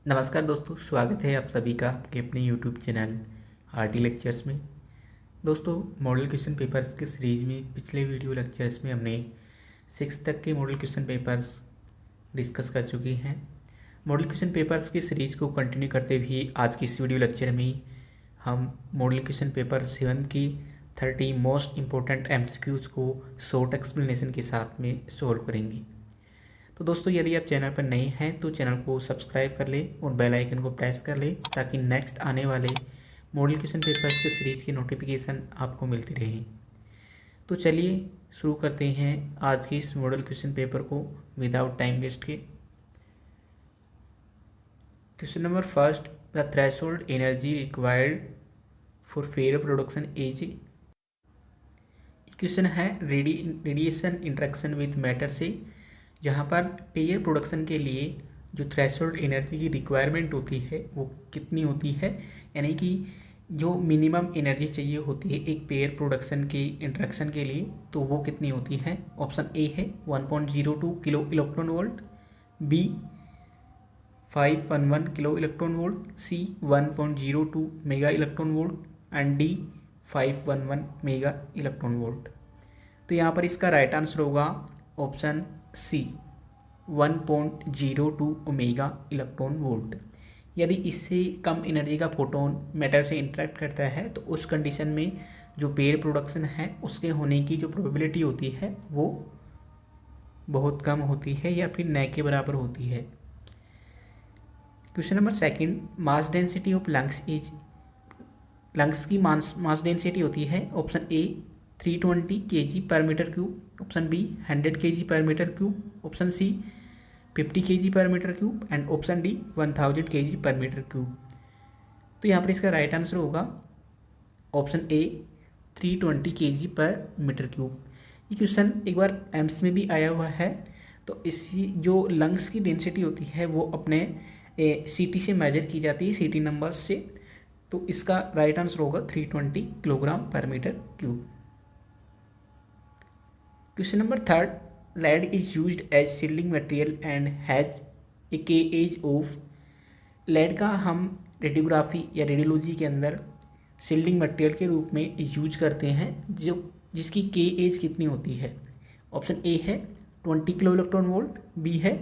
नमस्कार दोस्तों, स्वागत है आप सभी का आपके अपने यूट्यूब चैनल आरटी लेक्चर्स में। दोस्तों, मॉडल क्वेश्चन पेपर्स के सीरीज़ में पिछले वीडियो लेक्चर्स में हमने 6 तक के मॉडल क्वेश्चन पेपर्स डिस्कस कर चुके हैं। मॉडल क्वेश्चन पेपर्स की सीरीज़ को कंटिन्यू करते हुए आज की इस वीडियो लेक्चर में हम मॉडल क्वेश्चन पेपर 7 की 30 मोस्ट इम्पोर्टेंट एमसीक्यूज़ को शॉर्ट एक्सप्लेनेशन के साथ में सॉल्व करेंगे। तो दोस्तों, यदि आप चैनल पर नए हैं तो चैनल को सब्सक्राइब कर लें और बेल आइकन को प्रेस कर लें ताकि नेक्स्ट आने वाले मॉडल क्वेश्चन पेपर्स के सीरीज़ की नोटिफिकेशन आपको मिलती रहे। तो चलिए शुरू करते हैं आज के इस मॉडल क्वेश्चन पेपर को विदाउट टाइम वेस्ट के। Question number first, the threshold energy required for fair production is. Question है रेडिएशन इंटरेक्शन विथ मैटर से, जहाँ पर पेयर प्रोडक्शन के लिए जो थ्रेशोल्ड एनर्जी की रिक्वायरमेंट होती है वो कितनी होती है, यानी कि जो मिनिमम एनर्जी चाहिए होती है एक पेयर प्रोडक्शन के इंटरेक्शन के लिए, तो वो कितनी होती है। ऑप्शन ए है 1.02 kilo electron volt, B 511 kilo electron volt, C 1.02 mega electron volt and D 511 mega electron volt. तो यहाँ पर इसका राइट आंसर होगा option C 1.02 omega electron volt. यदि इससे कम एनर्जी का फोटोन मैटर से इंटरेक्ट करता है तो उस कंडीशन में जो पेयर प्रोडक्शन है उसके होने की जो प्रोबेबिलिटी होती है वो बहुत कम होती है या फिर न के बराबर होती है। Question number second, mass density of lungs is. Lungs की मास डेंसिटी होती है option A 320 kg per metre cube, option B 100 kg per metre cube, option C 50 kg per metre cube and option D 1000 kg per metre cube. तो यहाँ पर इसका right answer होगा option A 320 kg per metre cube. ये question एक बार AIIMS में भी आया हुआ है। तो इसी जो लंग्स की डेंसिटी होती है वो अपने सीटी से मेजर की जाती है, सीटी नंबर्स से। तो इसका राइट आंसर होगा 320 kilogram per metre cube. Question number third, lead is used as shielding material and has a KH of। lead का हम रेडियोग्राफी या रेडियोलॉजी के अंदर शील्डिंग मटेरियल के रूप में यूज करते हैं जिसकी KH कितनी होती है। ऑप्शन ए है 20 किलो इलेक्ट्रॉन वोल्ट, बी है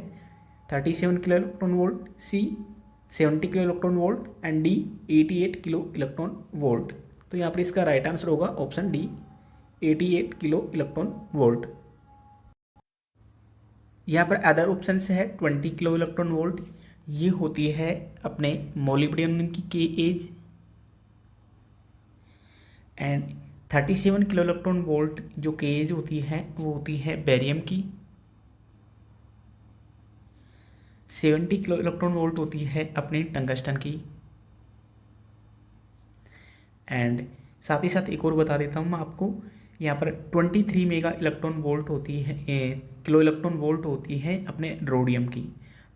37 kilo electron volt, C 70 kilo electron volt and D 88 kilo electron volt. तो यहाँ पर इसका राइट आंसर होगा option D 88 kilo electron volt. यहाँ पर अदर ऑप्शन है 20 किलो इलेक्ट्रॉन वोल्ट, ये होती है अपने मोलिब्डेनम की KH and 37 kilo electron volt जो KH होती है वो होती है बेरियम की, 70 किलो इलेक्ट्रॉन वोल्ट होती है अपने टंगस्टन की। एंड साथ ही साथ एक और बता देता हूँ मैं आपको, यहाँ पर 23 मेगा इलेक्ट्रॉन वोल्ट होती है, किलो इलेक्ट्रॉन वोल्ट होती है अपने रोडियम की।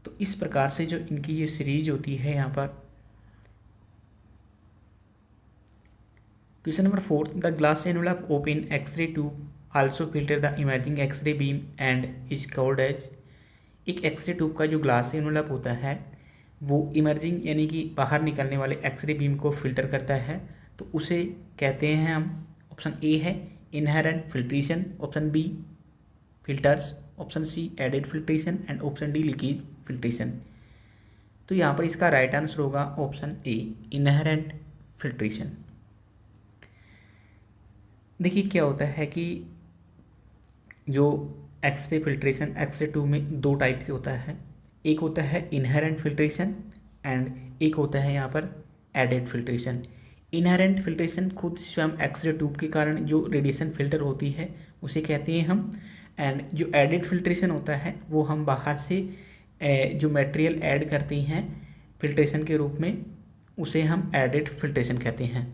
तो इस प्रकार से जो इनकी ये सीरीज होती है यहाँ पर। Question number fourth, the glass envelope open X ray tube also filter the emerging X ray beam and is called as. एक एक्सरे ट्यूब का जो ग्लास एनवलप होता है वो इमर्जिंग यानी कि बाहर निकलने वाले एक्सरे बीम को फिल्टर करता है, तो उसे कहते हैं हम। ऑप्शन ए है inherent filtration, option B filters, option C added filtration and option D leakage filtration. तो यहाँ पर इसका राइट आंसर होगा ऑप्शन ए इनहेरेंट फिल्ट्रेशन। देखिए क्या होता है कि जो एक्सरे फिल्ट्रेशन एक्सरे ट्यूब में दो टाइप से होता है, एक होता है इनहेरेंट फिल्ट्रेशन एंड एक होता है यहाँ पर एडेड फिल्ट्रेशन। इनहेरेंट फिल्ट्रेशन खुद स्वयं एक्सरे ट्यूब के कारण जो रेडिएशन फिल्टर होती है उसे कहते हैं हम, एंड जो एडेड फिल्ट्रेशन होता है वो हम बाहर से जो मटेरियल ऐड करते हैं फिल्ट्रेशन के रूप में उसे हम एडेड फिल्ट्रेशन कहते हैं।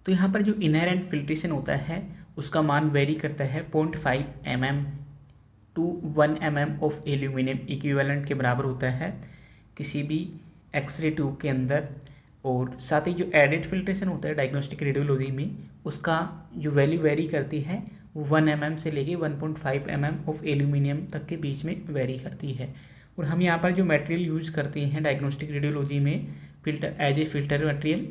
तो यहाँ पर जो इनहेरेंट फिल्ट्रेशन होता है उसका मान वेरी करता है 0.5 mm to 1 mm of aluminium equivalent के बराबर होता है किसी भी एक्सरे ट्यूब के अंदर। और साथ ही जो एडेड फिल्ट्रेशन होता है डायग्नोस्टिक रेडियोलॉजी में उसका जो वैल्यू वेरी करती है 1 mm से लेके 1.5 mm ऑफ एल्यूमिनियम तक के बीच में वेरी करती है। और हम यहाँ पर जो मटेरियल यूज करते हैं डायग्नोस्टिक रेडियोलॉजी में filter as a filter material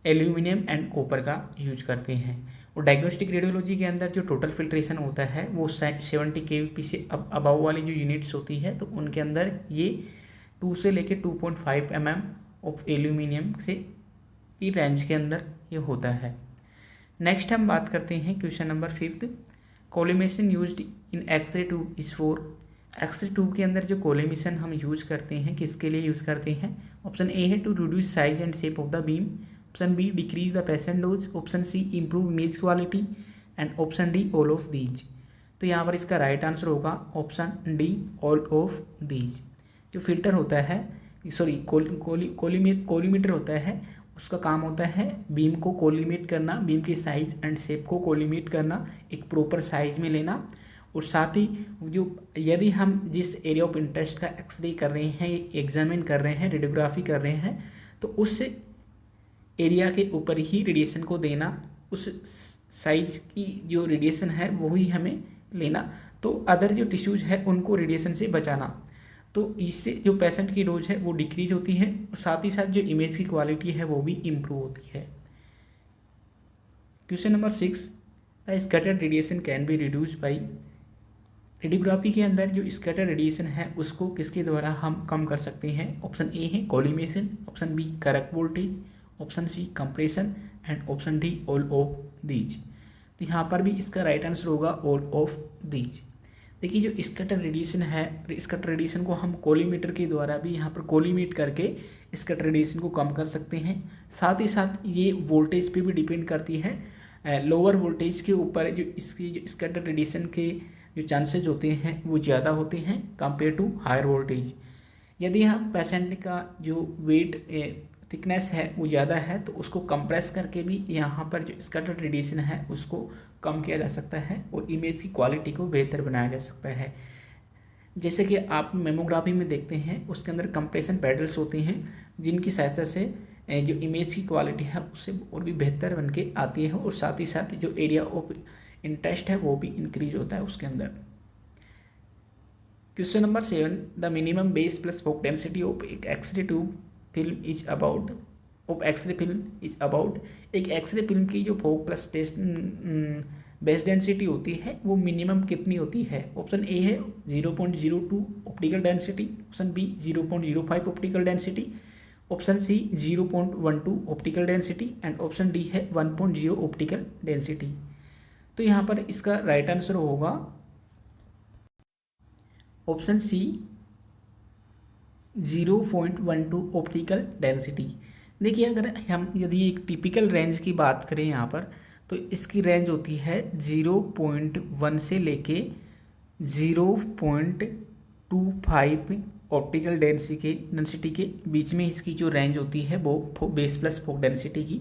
aluminium and copper का यूज करते हैं। और डायग्नोस्टिक रेडियोलॉजी के अंदर जो टोटल फिल्ट्रेशन होता है वो 70 kVp से अबव वाली जो यूनिट्स होती है तो उनके अंदर ये 2 से लेके 2.5 mm ऑफ एल्यूमिनियम से की रेंज के अंदर ये होता है। नेक्स्ट हम बात करते हैं question number 5th, collimation used in X ray tube is for. X ray tube के अंदर जो कोलिमेशन हम यूज करते हैं किसके लिए यूज करते हैं? ऑप्शन ए है to reduce size and shape of the beam, option B decrease the patient dose, option C improve image quality and option D all of these. तो यहाँ पर इसका राइट आंसर होगा option D all of these. जो filter होता है sorry collimator होता है उसका काम होता है बीम को कोलिमेट करना, बीम के साइज एंड शेप को कोलिमेट करना, एक प्रॉपर साइज में लेना। और साथ ही जो यदि हम जिस एरिया ऑफ इंटरेस्ट का एक्सरे कर रहे हैं, एग्जामिन कर रहे हैं, रेडियोग्राफी कर रहे हैं, तो उस एरिया के ऊपर ही रेडिएशन को देना, उस साइज की जो रेडिएशन है वही हमें लेना। तो अदर जो टिश्यूज है उनको रेडिएशन से बचाना। तो इससे जो पेशेंट की डोज है वो डिक्रीज होती है और साथ ही साथ जो इमेज की क्वालिटी है वो भी इम्प्रूव होती है। Question number 6, the scattered radiation can be reduce by. Radiography के अंदर जो स्कैटर्ड रेडिएशन है उसको किसके द्वारा हम कम कर सकते हैं? ऑप्शन ए है collimation, option B correct voltage, option C compression and option D all of these. तो यहाँ पर भी इसका राइट आंसर होगा ऑल ऑफ दीज। देखिए जो स्कैटर रेडिएशन है, स्कैटर रेडिएशन को हम कोलीमीटर के द्वारा भी यहाँ पर कोलीमेट करके स्कैटर रेडिएशन को कम कर सकते हैं। साथ ही साथ ये वोल्टेज पे भी डिपेंड करती है। लोअर वोल्टेज के ऊपर जो इसकी जो स्कैटर रेडिएशन के जो चांसेज होते हैं वो ज़्यादा होते हैं कंपेयर टू हायर वोल्टेज। यदि हम पेशेंट का जो वेट थिकनेस है वो ज़्यादा है तो उसको कंप्रेस करके भी यहाँ पर जो स्कैटर्ड रेडिएशन है उसको कम किया जा सकता है और इमेज की क्वालिटी को बेहतर बनाया जा सकता है। जैसे कि आप मेमोग्राफी में देखते हैं उसके अंदर कंप्रेशन पैडल्स होते हैं जिनकी सहायता से जो इमेज की क्वालिटी है उससे और भी बेहतर बन के आती है और साथ ही साथ जो एरिया ऑफ इंटरेस्ट है वो भी इंक्रीज होता है उसके अंदर। Question number 7, the minimum base plus fog density of एक x ray tube film is about of X-ray film is about. एक एक्सरे फिल्म की जो fog plus test base density होती है वो मिनिमम कितनी होती है? ऑप्शन ए है 0.02 optical density, option B 0.05 optical density, option C 0.12 optical density and option D है 1.0 ऑप्टिकल डेंसिटी। तो यहाँ पर इसका राइट आंसर होगा ऑप्शन सी 0.12 ऑप्टिकल डेंसिटी। देखिए अगर हम यदि एक टिपिकल रेंज की बात करें यहाँ पर तो इसकी रेंज होती है 0.1 से लेके 0.25 ऑप्टिकल डेंसिटी के बीच में इसकी जो रेंज होती है वो बेस प्लस फोक डेंसिटी की।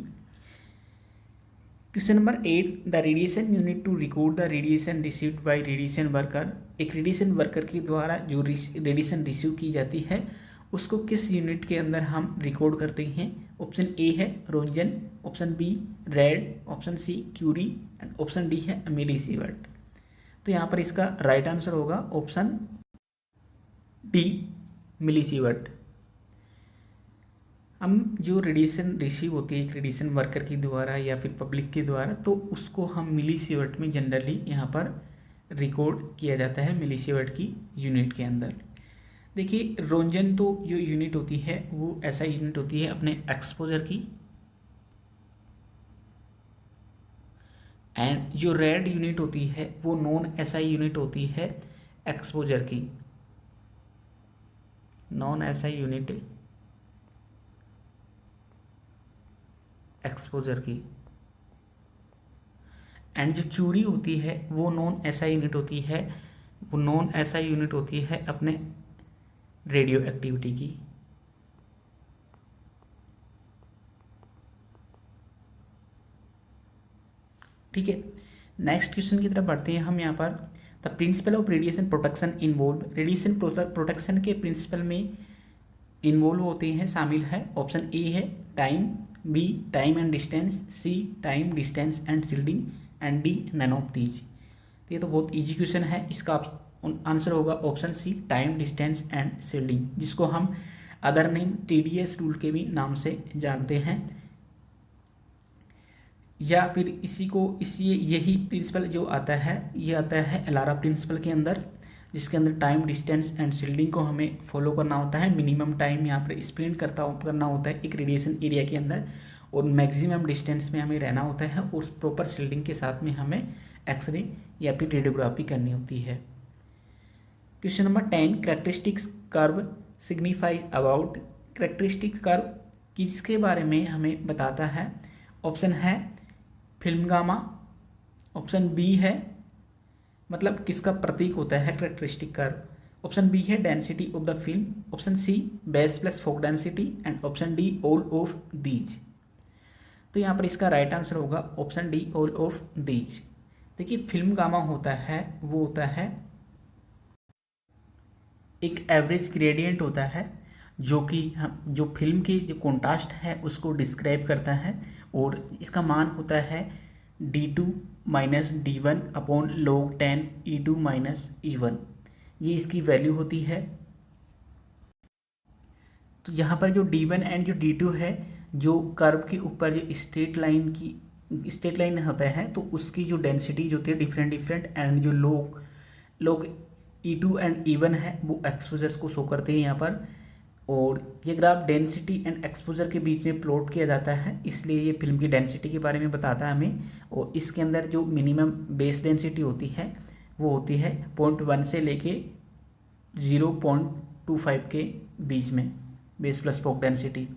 Question number 8, the radiation unit to record the radiation received by radiation worker. एक रेडिएशन वर्कर के द्वारा जो रेडिएशन रिसीव की जाती है उसको किस यूनिट के अंदर हम रिकॉर्ड करते हैं? ऑप्शन ए है roentgen, option B rad, option C curie and option D है मिलीसीवर्ट। तो यहाँ पर इसका राइट आंसर होगा ऑप्शन डी मिलीसीवर्ट। हम जो रेडिएशन रिसीव होती है एक रेडिएशन वर्कर के द्वारा या फिर पब्लिक के द्वारा तो उसको हम मिलीसीवर्ट में जनरली यहाँ पर रिकॉर्ड किया जाता है मिलीसीवर्ट की यूनिट के अंदर। देखिए रोंजन तो जो यूनिट होती है वो ऐसा यूनिट होती है अपने एक्सपोजर की, एंड जो रेड यूनिट होती है वो नॉन एसआई यूनिट होती है एक्सपोजर की, नॉन एसआई यूनिट एक्सपोजर की। एंड जो क्यूरी होती है वो नॉन एसआई यूनिट होती है, वो नॉन एसआई यूनिट होती है अपने रेडियो एक्टिविटी की। ठीक है, नेक्स्ट क्वेश्चन की तरफ बढ़ते हैं हम यहाँ पर। The principle of radiation protection involve. Radiation protection के प्रिंसिपल में इन्वॉल्व होते हैं, शामिल है। ऑप्शन ए है time, B time and distance, C time distance and shielding and D none of these. तो ये तो बहुत इजी क्वेश्चन है, इसका आप आंसर होगा option C time distance and shielding, जिसको हम अदर नेम TDS रूल के भी नाम से जानते हैं, या फिर इसी यही प्रिंसिपल जो आता है ये आता है एलारा प्रिंसिपल के अंदर, जिसके अंदर टाइम डिस्टेंस एंड शील्डिंग को हमें फॉलो करना होता है। मिनिमम टाइम यहाँ पर स्पेंड करना होता है एक रेडिएशन एरिया के अंदर, और मैक्सिमम डिस्टेंस में हमें रहना होता है, और प्रॉपर शील्डिंग के साथ में हमें एक्सरे या फिर रेडियोग्राफी करनी होती है। Question number 10, characteristics curve signifies about. Characteristics curve किसके बारे में हमें बताता है? ऑप्शन है फिल्म गामा, ऑप्शन बी है मतलब किसका प्रतीक होता है कैरेक्टरिस्टिक कर्व, ऑप्शन बी है density of the film, option C base plus fog density, and option D all of these. तो यहाँ पर इसका राइट आंसर होगा option D all of these. देखिए फिल्म गामा होता है वो होता है एक एवरेज ग्रेडियंट होता है जो कि जो फिल्म की जो कॉन्ट्रास्ट है उसको डिस्क्राइब करता है, और इसका मान होता है D2 minus D1 upon log 10 E2 minus E1, ये इसकी वैल्यू होती है। तो यहाँ पर जो D1 एंड जो D2 है, जो कर्व के ऊपर जो स्ट्रेट लाइन होता है तो उसकी जो डेंसिटी जो होती है डिफरेंट एंड जो log E2 एंड E1 है वो एक्सपोजर्स को शो करते हैं यहाँ पर, और ये ग्राफ डेंसिटी एंड एक्सपोजर के बीच में प्लॉट किया जाता है, इसलिए ये फिल्म की डेंसिटी के बारे में बताता है हमें। और इसके अंदर जो मिनिमम बेस डेंसिटी होती है वो होती है 0.1 से लेके 0.25 के बीच में, base plus fog density.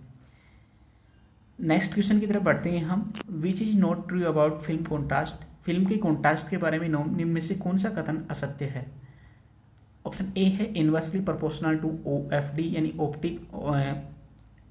Next question की तरफ बढ़ते हैं हम। Which is not true about film contrast. Film के कॉन्ट्रास्ट के बारे में निम्न में से कौन सा कथन असत्य है? ऑप्शन ए है इन्वर्सली प्रोपोर्शनल टू OFD यानी optic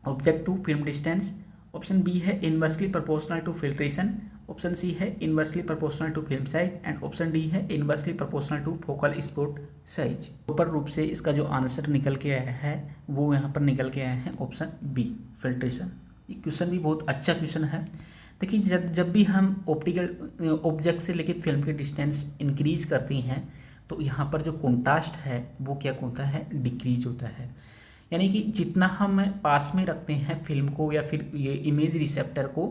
object to film distance, option B है inversely proportional to filtration, option C है inversely proportional to film size, and option D है inversely proportional to focal spot size. Proper रूप से इसका जो answer निकल के आया है वो यहाँ पर निकल के आया है ऑप्शन बी फिल्ट्रेशन। ये क्वेश्चन भी बहुत अच्छा क्वेश्चन है। देखिए जब भी हम ऑप्टिकल ऑब्जेक्ट से लेके फिल्म की डिस्टेंस इंक्रीज करते हैं तो यहाँ पर जो कॉन्ट्रास्ट है वो क्या होता है? डिक्रीज होता है। यानी कि जितना हम पास में रखते हैं फिल्म को या फिर ये इमेज रिसेप्टर को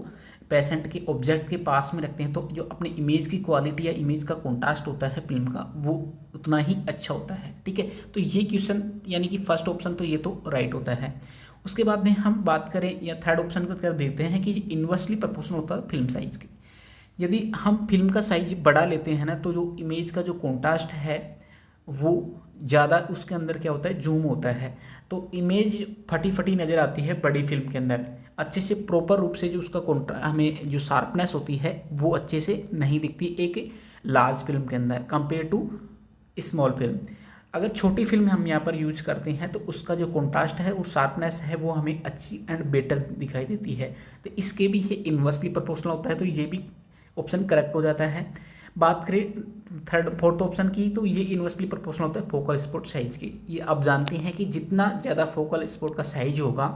पेशेंट के ऑब्जेक्ट के पास में रखते हैं तो जो अपने इमेज की क्वालिटी या इमेज का कॉन्ट्रास्ट होता है फिल्म का वो उतना ही अच्छा होता है। ठीक है, तो ये क्वेश्चन यानी कि फर्स्ट ऑप्शन तो ये तो राइट होता है। उसके बाद में हम बात करें या थर्ड ऑप्शन को कर देते हैं कि इन्वर्सली प्रोपोर्शनल होता है फिल्म साइज की। यदि हम फिल्म का साइज बढ़ा लेते हैं ना तो जो इमेज का जो कॉन्ट्रास्ट है वो ज़्यादा उसके अंदर क्या होता है? जूम होता है, तो इमेज फटी नज़र आती है बड़ी फिल्म के अंदर। अच्छे से प्रॉपर रूप से जो उसका हमें जो शार्पनेस होती है वो अच्छे से नहीं दिखती एक लार्ज फिल्म के अंदर कंपेयर टू स्मॉल फिल्म। अगर छोटी फिल्म हम यहाँ पर यूज करते हैं तो उसका जो कॉन्ट्रास्ट है और शार्पनेस है वो हमें अच्छी एंड बेटर दिखाई देती है, तो इसके भी ये इन्वर्सली प्रोपोर्शनल होता है, तो ये भी ऑप्शन करेक्ट हो जाता है। बात करें फोर्थ ऑप्शन की तो ये इन्वर्सली प्रोपोर्शनल होता है फोकल स्पॉट साइज की। ये आप जानते हैं कि जितना ज़्यादा फोकल स्पॉट का साइज होगा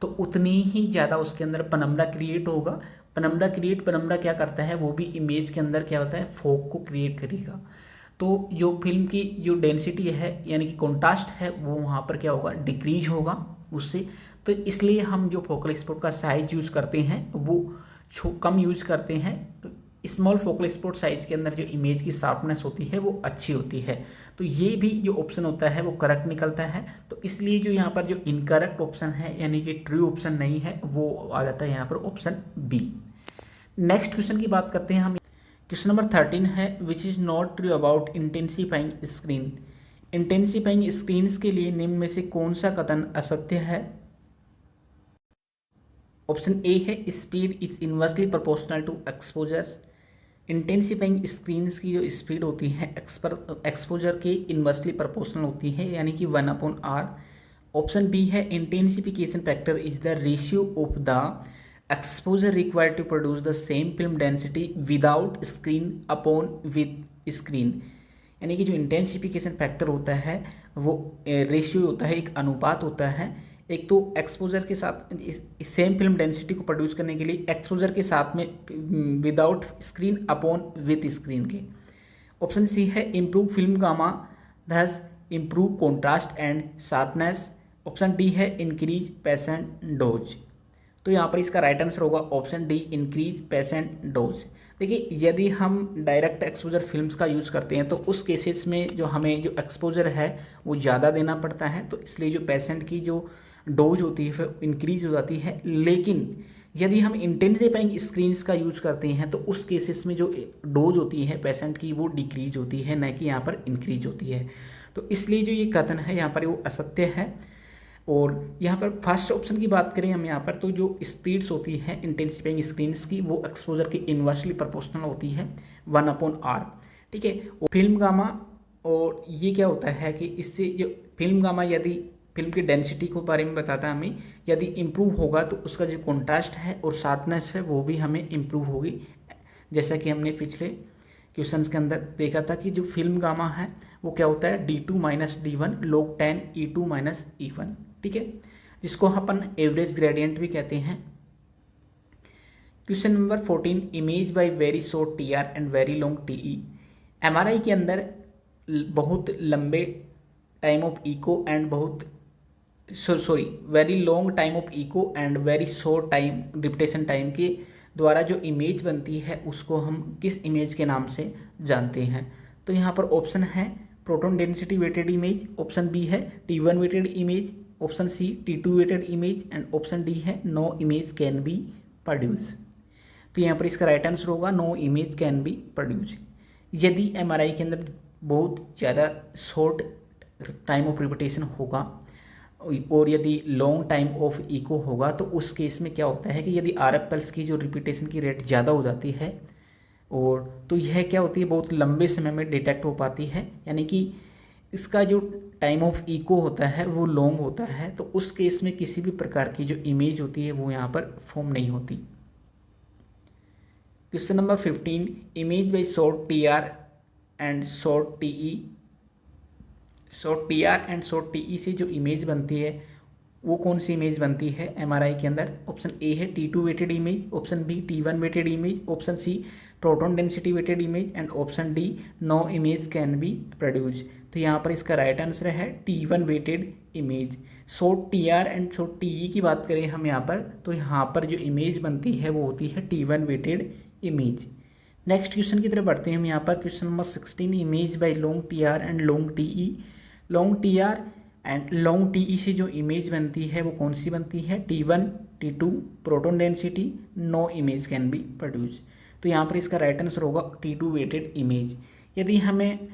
तो उतनी ही ज़्यादा उसके अंदर पनम्बरा क्रिएट होगा। पनम्बरा क्या करता है? वो भी इमेज के अंदर क्या होता है? फोक को क्रिएट करेगा। तो जो फिल्म की जो डेंसिटी है यानी कि कॉन्ट्रास्ट है वो वहाँ पर क्या होगा? डिक्रीज होगा उससे। तो इसलिए हम जो फोकल स्पॉट का साइज यूज करते हैं वो कम यूज करते हैं। तो स्मॉल फोकल स्पॉट साइज के अंदर जो इमेज की शार्पनेस होती है वो अच्छी होती है। तो ये भी जो ऑप्शन होता है वो करेक्ट निकलता है। तो इसलिए जो यहाँ पर जो इनकरेक्ट ऑप्शन है यानी कि ट्रू ऑप्शन नहीं है वो आ जाता है यहाँ पर ऑप्शन बी। नेक्स्ट क्वेश्चन की बात करते हैं हम। क्वेश्चन नंबर 13 है which is not true about intensifying screen. Intensifying screens के लिए निम्न में से कौन सा कथन असत्य है? ऑप्शन ए है speed is inversely proportional to exposure. Intensifying screens की जो स्पीड होती है एक्सपोजर के इन्वर्सली प्रोपोर्शनल होती है यानी कि 1/r। ऑप्शन बी है intensification factor is the ratio of the exposure required to produce the same film density without screen upon with screen. यानी कि जो इंटेंसिफिकेशन फैक्टर होता है वो रेशियो होता है, एक अनुपात होता है। एक तो एक्सपोजर के साथ सेम फिल्म डेंसिटी को प्रोड्यूस करने के लिए एक्सपोजर के साथ में without screen upon with screen के। ऑप्शन सी है improve film gamma thus improve contrast and sharpness। Option D है इंक्रीज पेशेंट डोज। तो यहाँ पर इसका राइट आंसर होगा option D increase patient dose. देखिए, यदि हम डायरेक्ट एक्सपोजर फिल्म्स का यूज़ करते हैं तो उस केसेस में जो हमें जो एक्सपोजर है वो ज़्यादा देना पड़ता है, तो इसलिए जो पेशेंट की जो डोज होती है फिर इंक्रीज हो जाती है। लेकिन यदि हम इंटेंसिफाइंग स्क्रीन्स का यूज करते हैं तो उस केसेस में जो डोज होती है पेशेंट की वो डिक्रीज होती है, न कि यहाँ पर इंक्रीज होती है। तो इसलिए जो ये कथन है यहाँ पर वो असत्य है। और यहाँ पर फर्स्ट ऑप्शन की बात करें हम यहाँ पर, तो जो स्पीड्स होती है इंटेंसिफाइंग स्क्रीन्स की वो एक्सपोजर के इन्वर्सली प्रोपोर्शनल होती है 1/r। ठीक है, और फिल्म गामा, और ये क्या होता है कि इससे जो फिल्म गामा यदि फिल्म की डेंसिटी को बारे में बताता है हमें, यदि इम्प्रूव होगा तो उसका जो कॉन्ट्रास्ट है और शार्पनेस है वो भी हमें इम्प्रूव होगी। जैसा कि हमने पिछले क्वेश्चंस के अंदर देखा था कि जो फिल्म गामा है वो क्या होता है D2 - D1 log 10 E2 - E1। ठीक है, जिसको अपन एवरेज ग्रेडियंट भी कहते हैं। Question number 14, image by very short TR and very long TE। MRI के अंदर बहुत लंबे time of echo and very long time of echo and very short time repetition time के द्वारा जो इमेज बनती है उसको हम किस इमेज के नाम से जानते हैं। तो यहाँ पर ऑप्शन है proton density weighted image, option B है T1 weighted image, option C T2 weighted image and option D है no image can be produce. तो यहाँ पर इसका राइट आंसर होगा no image can be produce. यदि MRI के अंदर बहुत ज़्यादा शॉर्ट टाइम ऑफ रिपीटेशन होगा और यदि लॉन्ग टाइम ऑफ इको होगा तो उस केस में क्या होता है कि यदि RF पल्स की जो रिपीटेशन की रेट ज़्यादा हो जाती है और तो यह क्या होती है बहुत लंबे समय में डिटेक्ट हो पाती है, यानी कि इसका जो टाइम ऑफ इको होता है वो लॉन्ग होता है, तो उस केस में किसी भी प्रकार की जो इमेज होती है वो यहाँ पर फॉर्म नहीं होती। Question number 15, image by short TR and short TE। Short TR and short TE से जो इमेज बनती है वो कौन सी इमेज बनती है MRI के अंदर। ऑप्शन ए है T2 weighted image, option B T1 weighted image, option C proton density weighted image and option D no image can be produce. तो यहाँ पर इसका राइट आंसर है T1 weighted image. Short TR and short TE की बात करें हम यहाँ पर, तो यहाँ पर जो इमेज बनती है वो होती है T1 weighted image. Next question की तरफ बढ़ते हैं हम यहाँ पर। Question number 16, image by long TR and long TE। Long TR and long TE से जो इमेज बनती है वो कौन सी बनती है T1 T2 proton density no image can be produce. तो यहाँ पर इसका राइट आंसर होगा T2 वेटेड इमेज। यदि हमें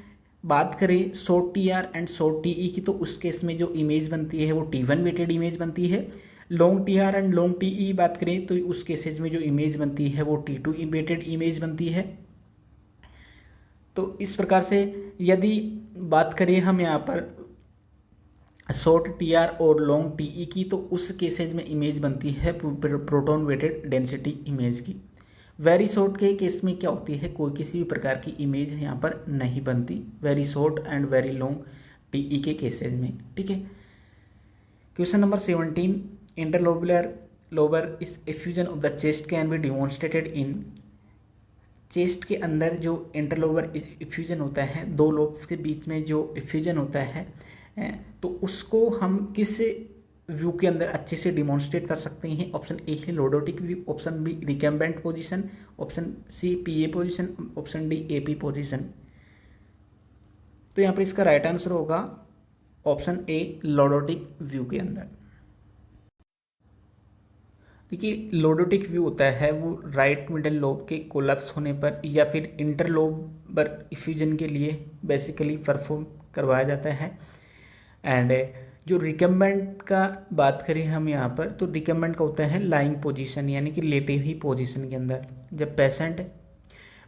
बात करें short TR and short TE की तो उस केस में जो इमेज बनती है वो T1 वेटेड इमेज बनती है। Long TR and long TE बात करें तो उस केसेज में जो इमेज बनती है वो T2 वेटेड इमेज बनती है। तो इस प्रकार से यदि बात करें हम यहाँ पर शॉर्ट TR और लॉन्ग TE की तो उस केसेज में इमेज बनती है प्रोटॉन वेटेड डेंसिटी इमेज की। वेरी शॉर्ट के केस में क्या होती है कोई किसी भी प्रकार की इमेज यहाँ पर नहीं बनती, very short and very long TE के केसेज में। ठीक है, क्वेश्चन नंबर 17, इंटरलोबुलर लोबर इस effusion of the chest can be demonstrated in. Chest के अंदर जो इंटरलोबर इफ्यूजन होता है, दो लोब्स के बीच में जो इफ्यूजन होता है तो उसको हम किस व्यू के अंदर अच्छे से डिमॉन्स्ट्रेट कर सकते हैं। ऑप्शन ए है lordotic view, option B recumbent position, option C PA position, option D AP position. तो यहाँ पर इसका राइट आंसर होगा ऑप्शन ए लॉर्डोटिक व्यू के अंदर। देखिए, लॉर्डोटिक व्यू होता है वो राइट मिडल लोब के कोलैप्स होने पर या फिर इंटरलोबर इफ्यूजन के लिए बेसिकली परफॉर्म करवाया जाता है। एंड जो रिकम्बेंट का बात करें हम यहाँ पर तो रिकम्बेंट का होता है लाइंग पोजीशन, यानी कि लेटे हुई पोजीशन के अंदर। जब पेशेंट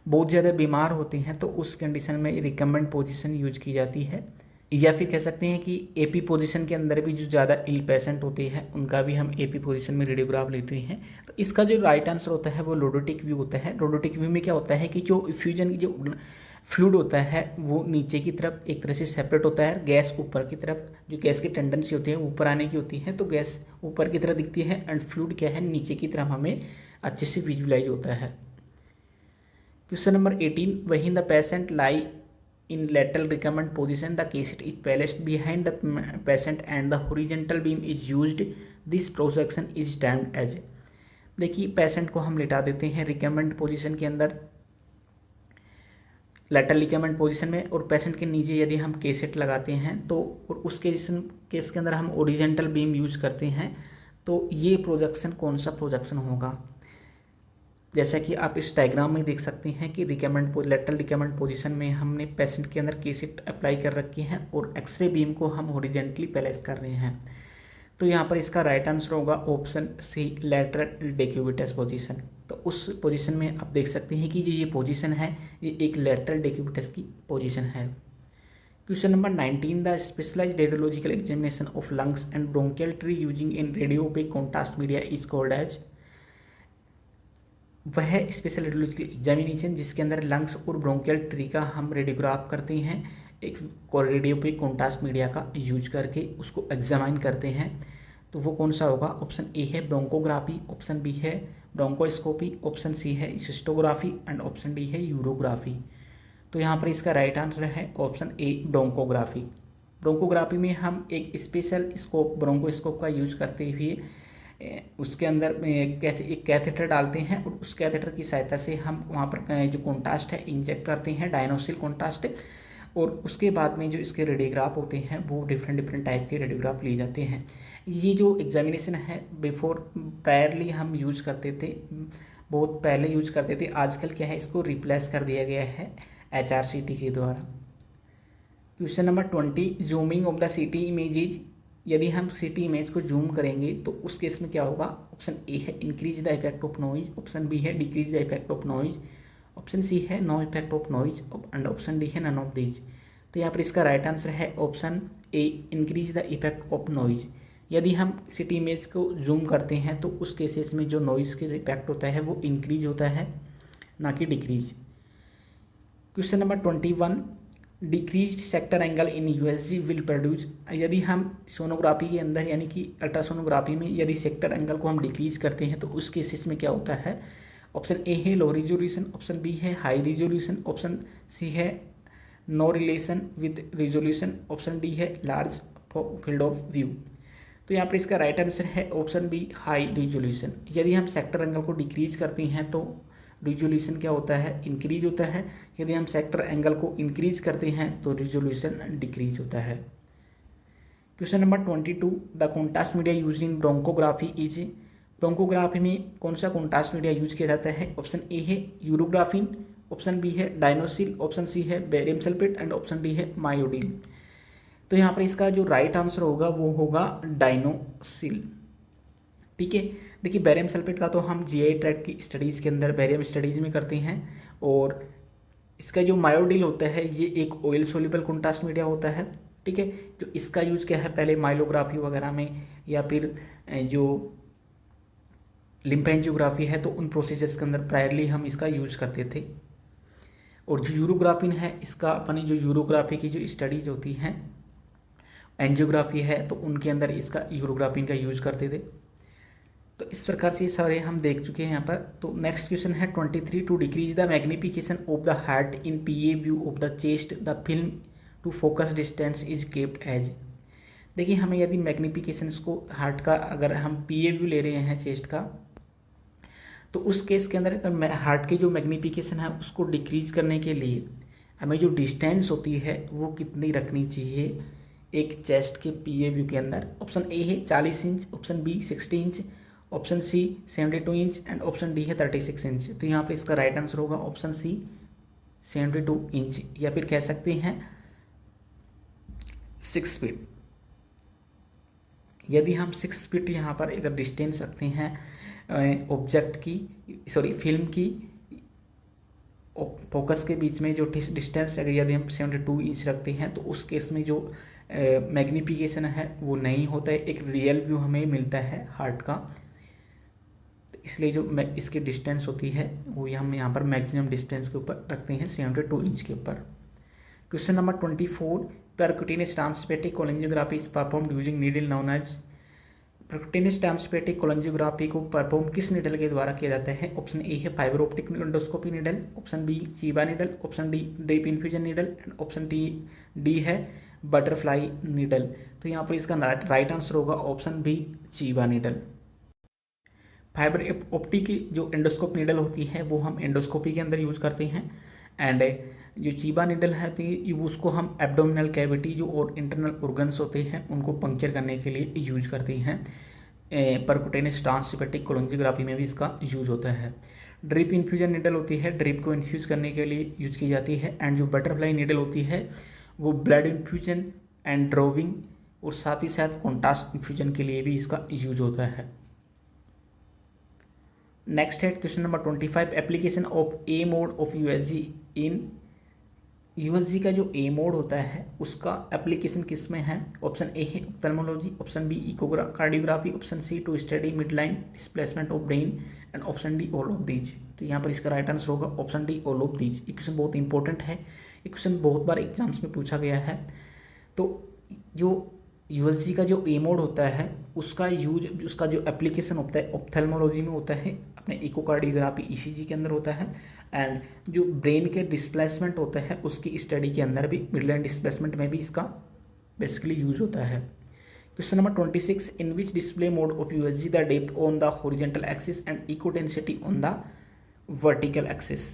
बहुत ज़्यादा बीमार होते हैं तो उस कंडीशन में रिकम्बेंट पोजीशन यूज की जाती है, या फिर कह सकते हैं कि AP पोजीशन के अंदर भी जो ज़्यादा इल पेशेंट होते हैं उनका भी हम AP पोजीशन में रेडियोग्राफ लेते हैं। तो इसका जो राइट आंसर होता है वो लॉर्डोटिक व्यू होता है। लॉर्डोटिक व्यू में क्या होता है कि जो इफ्यूजन की जो फ्लूइड होता है वो नीचे की तरफ एक तरह से सेपरेट होता है, गैस ऊपर की तरफ, जो गैस की टेंडेंसी होती है ऊपर आने की होती है तो गैस ऊपर की तरफ दिखती है एंड फ्लूइड क्या है नीचे की तरफ हमें अच्छे से विजुलाइज होता है। Question number 18, when the patient lie in lateral recombinant position, the cassette is placed behind the patient and the horizontal beam is used. This projection is termed as। देखिए पेशेंट को हम लिटा देते हैं रिकम्बेंट पोजीशन के अंदर, lateral ligament position में, और पेशेंट के नीचे यदि हम केसेट लगाते हैं तो उस केस के अंदर हम ओरिजेंटल बीम यूज करते हैं, तो ये प्रोजेक्शन कौन सा प्रोजेक्शन होगा। जैसा कि आप इस डायग्राम में देख सकते हैं कि लेटरल लिगामेंट पोजीशन में हमने पेशेंट के अंदर केसेट अप्लाई कर रखी है और एक्सरे बीम को हम हॉरिजॉन्टली प्लेस कर रहे हैं। तो यहाँ पर इसका राइट आंसर होगा ऑप्शन सी, लेटरल डेक्यूबिटस पोजीशन। तो उस पोजीशन में आप देख सकते हैं कि ये पोजीशन है, ये एक लेटरल डेक्यूबिटस की पोजीशन है। Question number 19, the specialized radiological examination of lungs and bronchial tree using in radiopaque contrast media is called as. वह स्पेशल रेडियोलॉजिकल एग्जामिनेशन जिसके अंदर लंग्स और ब्रोंकियल ट्री का हम रेडियोग्राफ करते हैं, एक रेडियोपेक कॉन्ट्रास्ट मीडिया का यूज करके उसको एग्जामाइन करते हैं, तो वो कौन सा होगा। ऑप्शन ए है ब्रोंकोग्राफी, ऑप्शन बी है ब्रोंकोस्कोपी, ऑप्शन सी है सिस्टोग्राफी एंड ऑप्शन डी है यूरोग्राफी। तो यहाँ पर इसका राइट आंसर है ऑप्शन ए, ब्रोंकोग्राफी। ब्रोंकोग्राफी में हम एक स्पेशल स्कोप, ब्रोंकोस्कोप का यूज करते हुए उसके अंदर एक कैथेटर डालते हैं और उस कैथेटर की सहायता से हम वहाँ पर जो कॉन्ट्रास्ट है इंजेक्ट करते हैं, डायनोसिल कॉन्ट्रास्ट, और उसके बाद में जो इसके रेडियोग्राफ होते हैं वो डिफरेंट टाइप के रेडियोग्राफ लिए जाते हैं। ये जो एग्जामिनेशन है प्रायरली हम यूज करते थे, बहुत पहले यूज करते थे, आजकल क्या है इसको रिप्लेस कर दिया गया है HRCT के द्वारा। Question number 20, zooming of the CT images. यदि हम CT इमेज को जूम करेंगे तो उस केस में क्या होगा। ऑप्शन ए है increase the effect of noise, option B है decrease the effect of noise, option C है no effect of noise and option D है नन ऑफ दीज। तो यहाँ पर इसका राइट आंसर है option A, increase the effect of noise. यदि हम CT इमेज को जूम करते हैं तो उस केसेस में जो नॉइज़ के इफेक्ट होता है वो इंक्रीज होता है, ना कि decrease. Question number 21, decrease sector angle in USG will produce. यदि हम सोनोग्राफी के अंदर यानी कि अल्ट्रासोनोग्राफी में यदि सेक्टर एंगल को हम डिक्रीज करते हैं तो उस केसेस में क्या होता है। ऑप्शन ए है लो रिजोल्यूशन, ऑप्शन बी है हाई रिजोल्यूशन, ऑप्शन सी है no relation with resolution, option D है लार्ज फील्ड ऑफ व्यू। तो यहाँ पर इसका राइट आंसर है ऑप्शन बी, हाई रिजोल्यूशन। यदि हम सेक्टर एंगल को डिक्रीज करते हैं तो रिजोल्यूशन क्या होता है, इंक्रीज होता है। यदि हम सेक्टर एंगल को इंक्रीज करते हैं तो रिजोल्यूशन डिक्रीज होता है। Question number 22, the contrast media use in bronchography is. Bronchography में कौन सा कॉन्ट्रास्ट मीडिया यूज किया जाता है। ऑप्शन ए है यूरोग्राफिन, ऑप्शन बी है डायनोसिल, ऑप्शन सी है barium sulphate and option D है मायोडीन। तो यहाँ पर इसका जो राइट आंसर होगा वो होगा डायनोसिल। ठीक है, देखिए बेरियम सल्फेट का तो हम GI ट्रैक्ट की स्टडीज़ के अंदर बेरियम स्टडीज़ में करते हैं, और इसका जो मायोडील होता है ये एक ऑयल सोल्यूबल कॉन्ट्रास्ट मीडिया होता है। ठीक है, जो इसका यूज़ क्या है पहले माइलोग्राफी वगैरह में या फिर जो लिम्फेंजियोग्राफी है तो उन प्रोसीजर्स के अंदर प्रायरली हम इसका यूज़ करते थे। और जो यूरोग्राफिन है इसका अपनी जो यूरोग्राफी की जो स्टडीज होती हैं, एंजियोग्राफी है तो उनके अंदर इसका यूरोग्राफिन का यूज़ करते थे। तो इस प्रकार से सारे हम देख चुके हैं यहाँ पर। तो नेक्स्ट क्वेश्चन है 23, to decrease the magnification of the heart in PA view of the chest the film to focus distance is kept as. देखिए हमें यदि मैग्निफिकेशन को हार्ट का अगर हम PA व्यू ले रहे हैं चेस्ट का, तो उस केस के अंदर अगर हार्ट की जो मैग्निफिकेशन है उसको डिक्रीज करने के लिए हमें जो डिस्टेंस होती है वो कितनी रखनी चाहिए एक चेस्ट के PA व्यू के अंदर। ऑप्शन ए है 40 inch, option B 60 inch, option C 72 inch and option D है 36 इंच। तो यहाँ पे इसका राइट आंसर होगा ऑप्शन सी 72 इंच, या फिर कह सकते हैं 6 फीट। यदि हम 6 फीट यहाँ पर अगर डिस्टेंस रखते हैं ऑब्जेक्ट की फिल्म की फोकस के बीच में जो डिस्टेंस अगर यदि हम 72 इंच रखते हैं तो उस केस में जो मैग्निफिकेशन है वो नहीं होता है, एक रियल व्यू हमें मिलता है हार्ट का। इसलिए जो इसकी डिस्टेंस होती है वो हम यहाँ पर मैक्सिमम डिस्टेंस के ऊपर रखते हैं 72 इंच के ऊपर। Question number 24, percutaneous transhepatic cholangiography is performed using needle known as. Percutaneous transhepatic cholangiography को परफॉर्म किस निडल के द्वारा किया जाता है? ऑप्शन ए है fibre optic endoscopy needle, option B Chiba needle, option D drip infusion needle and option D है butterfly needle. तो यहाँ पर इसका राइट आंसर होगा option B Chiba needle. Fibre optic की जो एंडोस्कोप निडल होती है वो हम एंडोस्कोपी के अंदर यूज करते हैं, एंड जो चीबा निडल है तो उसको हम एब्डोमिनल कैविटी जो और इंटरनल ऑर्गन्स होते हैं उनको पंक्चर करने के लिए यूज करते हैं। परक्यूटेनियस ट्रांसपेटिक कोलंजियोग्राफी में भी इसका यूज होता है। ड्रिप इन्फ्यूजन निडल होती है, ड्रिप को इन्फ्यूज करने के लिए यूज की जाती है, एंड जो बटरफ्लाई निडल होती है वो ब्लड इन्फ्यूजन एंड ड्रॉविंग और साथ ही साथ कॉन्ट्रास्ट इन्फ्यूजन के लिए भी इसका यूज होता है। नेक्स्ट है question number 25, application of A mode of USG in USG का जो ए मोड होता है उसका एप्लीकेशन किस में है? ऑप्शन ए है ophthalmology, option B cardiography, option C to study mid line displacement of brain and option D all of these. तो यहाँ पर इसका राइट आंसर होगा option D all of these. ये क्वेश्चन बहुत इंपॉर्टेंट है, ये क्वेश्चन बहुत बार एग्जाम्स में पूछा गया है। तो जो यूएसजी का जो ए मोड होता है उसका जो एप्लीकेशन होता है ऑप्थेल्मोलॉजी में होता है, अपने इकोकार्डियोग्राफी ईसीजी के अंदर होता है, एंड जो ब्रेन के डिस्प्लेसमेंट होता है उसकी स्टडी के अंदर भी मिडलाइन डिस्प्लेसमेंट में भी इसका बेसिकली यूज होता है। Question number 26, in which display mode of USG the depth on the horizontal axis and echo density on the vertical axis.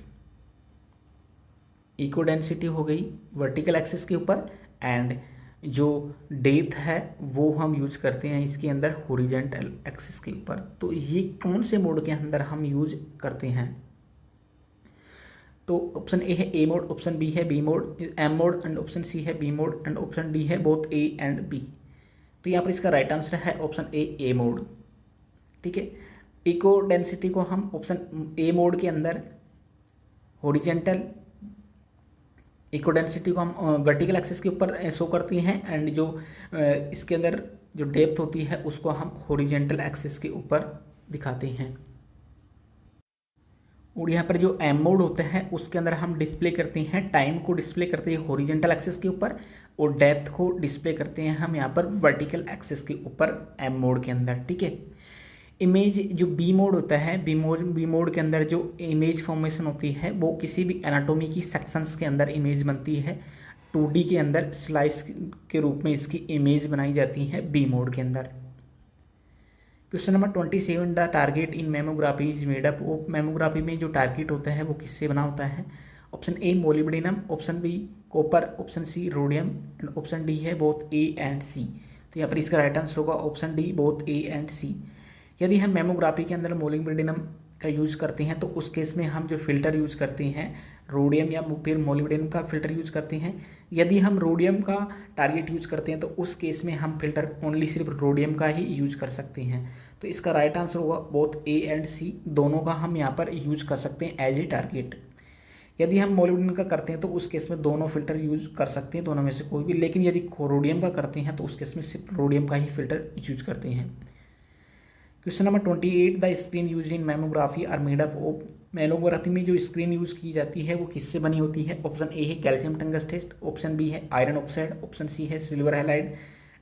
Echo density हो गई वर्टिकल एक्सिस के ऊपर, एंड जो डेप्थ है वो हम यूज करते हैं इसके अंदर हॉरिजॉन्टल एक्सिस के ऊपर। तो ये कौन से मोड के अंदर हम यूज करते हैं? तो ऑप्शन ए है ए मोड, ऑप्शन बी है B mode M mode, and option C है B mode, and option D है बोथ ए एंड बी। तो यहाँ पर इसका राइट आंसर है ऑप्शन ए मोड। ठीक है, इको डेंसिटी को हम ऑप्शन ए मोड के अंदर हॉरिजॉन्टल, इको डेंसिटी को हम वर्टिकल एक्सिस के ऊपर शो करती हैं, एंड जो इसके अंदर जो डेप्थ होती है उसको हम हॉरिजॉन्टल एक्सिस के ऊपर दिखाते हैं। और यहाँ पर जो एम मोड होता है उसके अंदर हम डिस्प्ले करते हैं टाइम को डिस्प्ले करते हैं हॉरिजॉन्टल एक्सिस के ऊपर, और डेप्थ को डिस्प्ले करते हैं हम यहाँ पर वर्टिकल एक्सिस के ऊपर एम मोड के अंदर। ठीक है, इमेज जो बी मोड होता है, बी मोड के अंदर जो इमेज फॉर्मेशन होती है वो किसी भी एनाटॉमी की सेक्शंस के अंदर इमेज बनती है, 2D के अंदर स्लाइस के रूप में इसकी इमेज बनाई जाती है बी मोड के अंदर। Question number 27, the target in mammography is made up of. Mammography में जो टारगेट होता है वो किससे बना होता है? Option A molybdenum, option B copper, option C rhodium, and option D है बोथ ए एंड सी। तो यहाँ पर इसका राइट आंसर होगा option D both A and C. यदि हम मेमोग्राफी के अंदर मोलिब्डेनम का यूज़ करते हैं तो उस केस में हम जो फिल्टर यूज़ करते हैं रोडियम या फिर मोलिब्डेनम का फिल्टर यूज़ करते हैं। यदि हम रोडियम का टारगेट यूज़ करते हैं तो उस केस में हम फिल्टर ओनली सिर्फ रोडियम का ही यूज कर सकते हैं। तो इसका राइट आंसर होगा बोथ ए एंड सी, दोनों का हम यहाँ पर यूज कर सकते हैं एज ए टारगेट। यदि हम मोलिब्डेनम का करते हैं तो उस केस में दोनों फिल्टर यूज कर सकते हैं, दोनों में से कोई भी। लेकिन यदि रोडियम का करते हैं तो उस केस में सिर्फ रोडियम का ही फिल्टर यूज करते हैं। Question number 28, the screen use in mammography are made up of. Mammography में जो स्क्रीन यूज की जाती है वो किससे बनी होती है? ऑप्शन ए है कैल्शियम टंगस्टेट, ऑप्शन बी है आयरन ऑक्साइड, ऑप्शन सी है silver halide,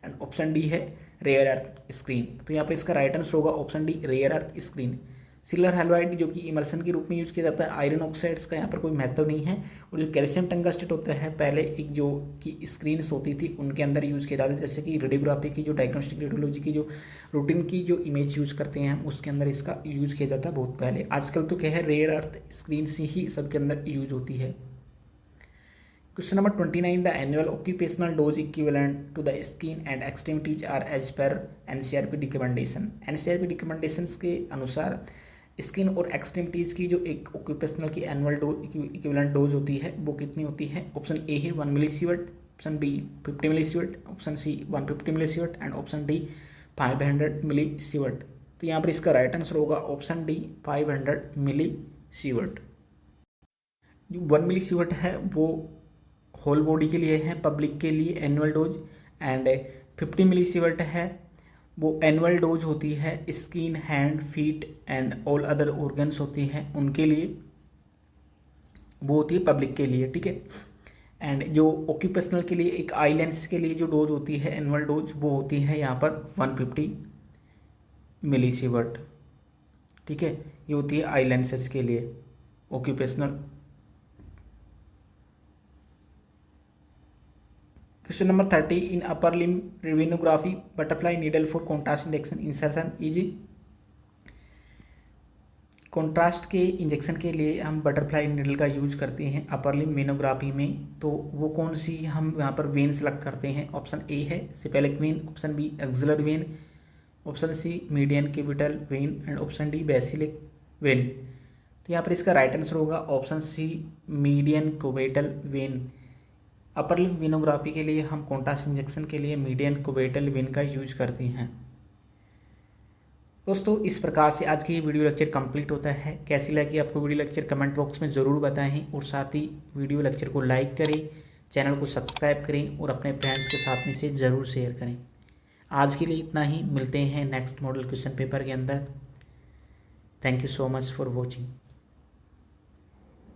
and option D है रेयर अर्थ स्क्रीन। तो यहाँ पर इसका राइट आंसर होगा option D rare earth screen. Silver halide जो कि इमल्सन के रूप में यूज किया जाता है, आयरन ऑक्साइड्स का यहाँ पर कोई महत्व नहीं है, और जो कैल्शियम टंगस्टेट होता है पहले एक जो कि स्क्रीन्स होती थी उनके अंदर यूज़ किया जाता है, जैसे कि रेडियोग्राफी की जो डायग्नोस्टिक रेडियोलॉजी की जो रूटीन की जो इमेज यूज़ करते हैं हम उसके अंदर इसका यूज़ किया जाता है बहुत पहले। आजकल तो क्या है रेयर अर्थ स्क्रीन से ही सबके अंदर यूज होती है। Question number 29, the annual occupational dose equivalent to the skin and extremities are as per NCERT recommendation. NCERT recommendations के अनुसार स्किन और एक्सट्रीमिटीज़ की जो एक ऑक्यूपेशनल की एनुअल डोज इक्विवेलेंट डोज होती है वो कितनी होती है? ऑप्शन ए है 1 millisievert, option B 50 millisievert, option C 150 millisievert, and option D 500 millisievert. तो यहाँ पर इसका राइट आंसर होगा ऑप्शन डी 500 मिलीसीवर्ट। जो 1 मिलीसीवर्ट है वो होल बॉडी के लिए है, पब्लिक के लिए एनुअल डोज, एंड 50 मिलीसीवर्ट है वो एनुअल डोज होती है skin, hand, feet and all other organs होती हैं उनके लिए, वो होती है पब्लिक के लिए। ठीक है, एंड जो ऑक्यूपेशनल के लिए एक आई लेंस के लिए जो डोज होती है एनुअल डोज वो होती है यहाँ पर 150 मिलीसीवर्ट। ठीक है, ये होती है आई लेंसेज के लिए occupational. Question number 30, in upper limb venography butterfly needle for contrast injection insertion is. Contrast के इंजेक्शन के लिए हम बटरफ्लाई नीडल का यूज करते हैं अपर लिम वेनोग्राफी में। तो वो कौन सी हम यहाँ पर वेन सेलेक्ट करते हैं? ऑप्शन ए है cephalic vein, option B axillary vein, option C median cubital vein and option D basilic vein. तो यहाँ पर इसका राइट आंसर होगा option C median cubital vein. Upper limb venography के लिए हम कॉन्ट्रास्ट इंजेक्शन के लिए मीडियन क्यूबिटल वेन का यूज करते हैं। दोस्तों, इस प्रकार से आज की ये वीडियो लेक्चर कंप्लीट होता है। कैसी लगी आपको वीडियो लेक्चर कमेंट बॉक्स में ज़रूर बताएं और साथ ही वीडियो लेक्चर को लाइक करें, चैनल को सब्सक्राइब करें और अपने फ्रेंड्स के साथ में से ज़रूर शेयर करें। आज के लिए इतना ही, मिलते हैं नेक्स्ट मॉडल क्वेश्चन पेपर के अंदर। Thank you so much for watching.